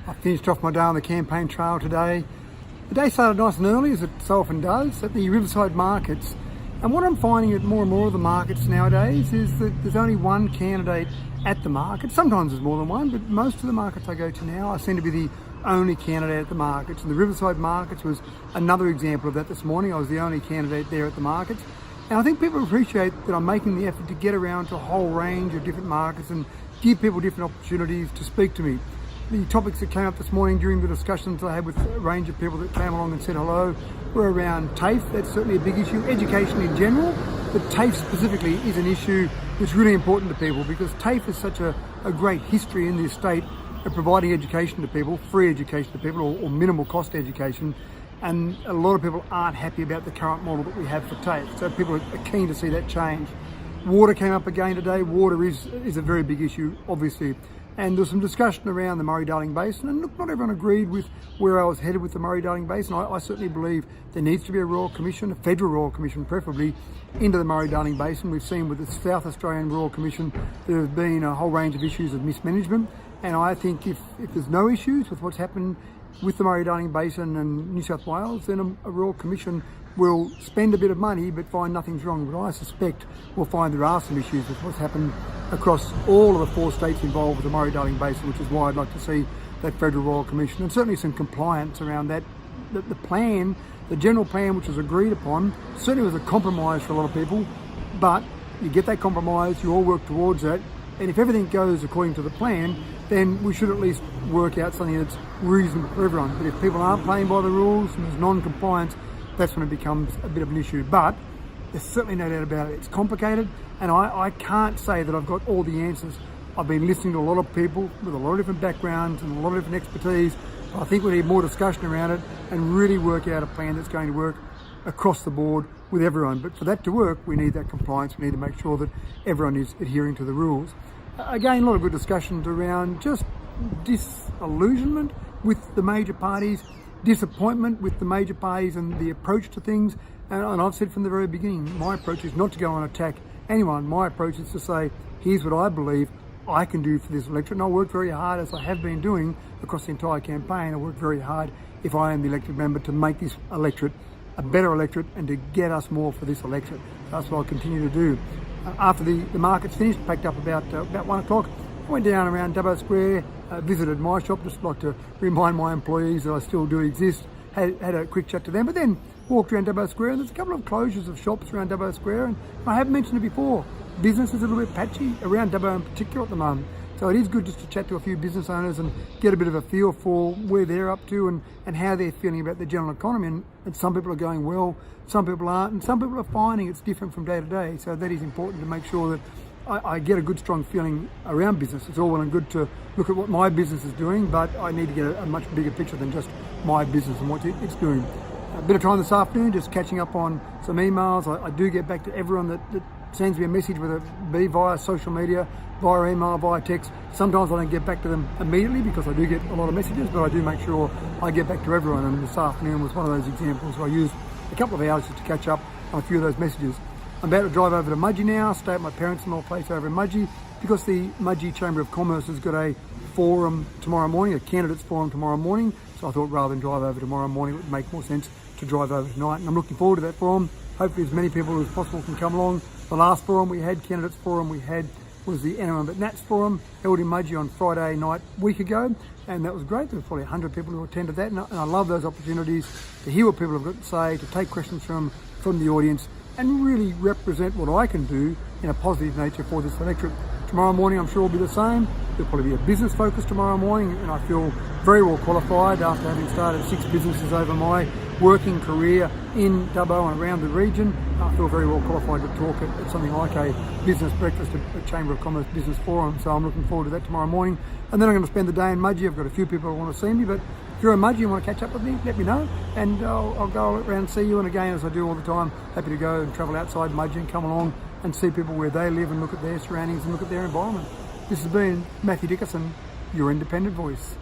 I finished off my day on the campaign trail today. The day started nice and early, as it so often does, at the riverside markets. And what I'm finding at more and more of the markets nowadays is that there's only one candidate at the market. Sometimes there's more than one, but most of the markets I go to now, I seem to be the only candidate at the markets. And the riverside markets was another example of that this morning. I was the only candidate there at the markets. And I think people appreciate that I'm making the effort to get around to a whole range of different markets and give people different opportunities to speak to me. The topics that came up this morning during the discussions I had with a range of people that came along and said hello were around TAFE. That's certainly a big issue. Education in general, but TAFE specifically is an issue that's really important to people because TAFE is such a great history in this state of providing education to people, free education to people or minimal cost education. And a lot of people aren't happy about the current model that we have for TAFE. So people are keen to see that change. Water came up again today. Water is a very big issue, obviously. And there's some discussion around the Murray-Darling Basin. And look, not everyone agreed with where I was headed with the Murray-Darling Basin. I certainly believe there needs to be a Royal Commission, a federal Royal Commission preferably, into the Murray-Darling Basin. We've seen with the South Australian Royal Commission there have been a whole range of issues of mismanagement. And I think if there's no issues with what's happened with the Murray-Darling Basin and New South Wales, then a Royal Commission will spend a bit of money but find nothing's wrong. But I suspect we'll find there are some issues with what's happened across all of the 4 states involved with the Murray-Darling Basin, which is why I'd like to see that Federal Royal Commission and certainly some compliance around that. The plan, the general plan which was agreed upon, certainly was a compromise for a lot of people, but you get that compromise, you all work towards that, and if everything goes according to the plan, then we should at least work out something that's reasonable for everyone. But if people aren't playing by the rules and there's non-compliance, that's when it becomes a bit of an issue. But there's certainly no doubt about it. It's complicated, and I can't say that I've got all the answers. I've been listening to a lot of people with a lot of different backgrounds and a lot of different expertise. I think we need more discussion around it and really work out a plan that's going to work across the board with everyone. But for that to work, we need that compliance. We need to make sure that everyone is adhering to the rules. Again, a lot of good discussions around just disillusionment with the major parties, disappointment with the major parties and the approach to things. And I've said from the very beginning, my approach is not to go and attack anyone. My approach is to say, here's what I believe I can do for this electorate. And I'll work very hard, as I have been doing across the entire campaign. I'll work very hard, if I am the elected member, to make this electorate a better electorate and to get us more for this electorate. That's what I'll continue to do. After the markets finished, packed up about 1 o'clock, I went down around Dubbo Square, visited my shop, just like to remind my employees that I still do exist, had a quick chat to them, but then walked around Dubbo Square, and there's a couple of closures of shops around Dubbo Square, and I have mentioned it before, business is a little bit patchy around Dubbo in particular at the moment. So it is good just to chat to a few business owners and get a bit of a feel for where they're up to and how they're feeling about the general economy. And some people are going well, some people aren't, and some people are finding it's different from day to day. So that is important to make sure that I get a good, strong feeling around business. It's all well and good to look at what my business is doing, but I need to get a much bigger picture than just my business and what it's doing. A bit of time this afternoon, just catching up on some emails. I do get back to everyone that sends me a message, whether it be via social media, via email, via text. Sometimes I don't get back to them immediately because I do get a lot of messages, but I do make sure I get back to everyone. And this afternoon was one of those examples where I used a couple of hours just to catch up on a few of those messages. I'm about to drive over to Mudgee now, stay at my parents-in-law place over in Mudgee, because the Mudgee Chamber of Commerce has got a forum tomorrow morning, a candidates forum tomorrow morning. So I thought rather than drive over tomorrow morning, it would make more sense to drive over tonight. And I'm looking forward to that forum. Hopefully as many people as possible can come along. The last forum we had, candidates forum we had, was the NRM but Nats forum held in Mudgee on Friday night a week ago, and that was great. There were probably 100 people who attended that, and I love those opportunities to hear what people have got to say, to take questions from the audience and really represent what I can do in a positive nature for this electorate. Tomorrow morning I'm sure will be the same. There'll probably be a business focus tomorrow morning, and I feel very well qualified after having started 6 businesses over my working career in Dubbo and around the region. I feel very well qualified to talk at something like a business breakfast, a Chamber of Commerce business forum. So I'm looking forward to that tomorrow morning. And then I'm going to spend the day in Mudgee. I've got a few people who want to see me, but if you're in Mudgee and want to catch up with me, let me know, and I'll go around and see you. And again, as I do all the time, happy to go and travel outside Mudgee and come along and see people where they live and look at their surroundings and look at their environment. This has been Mathew Dickerson, your independent voice.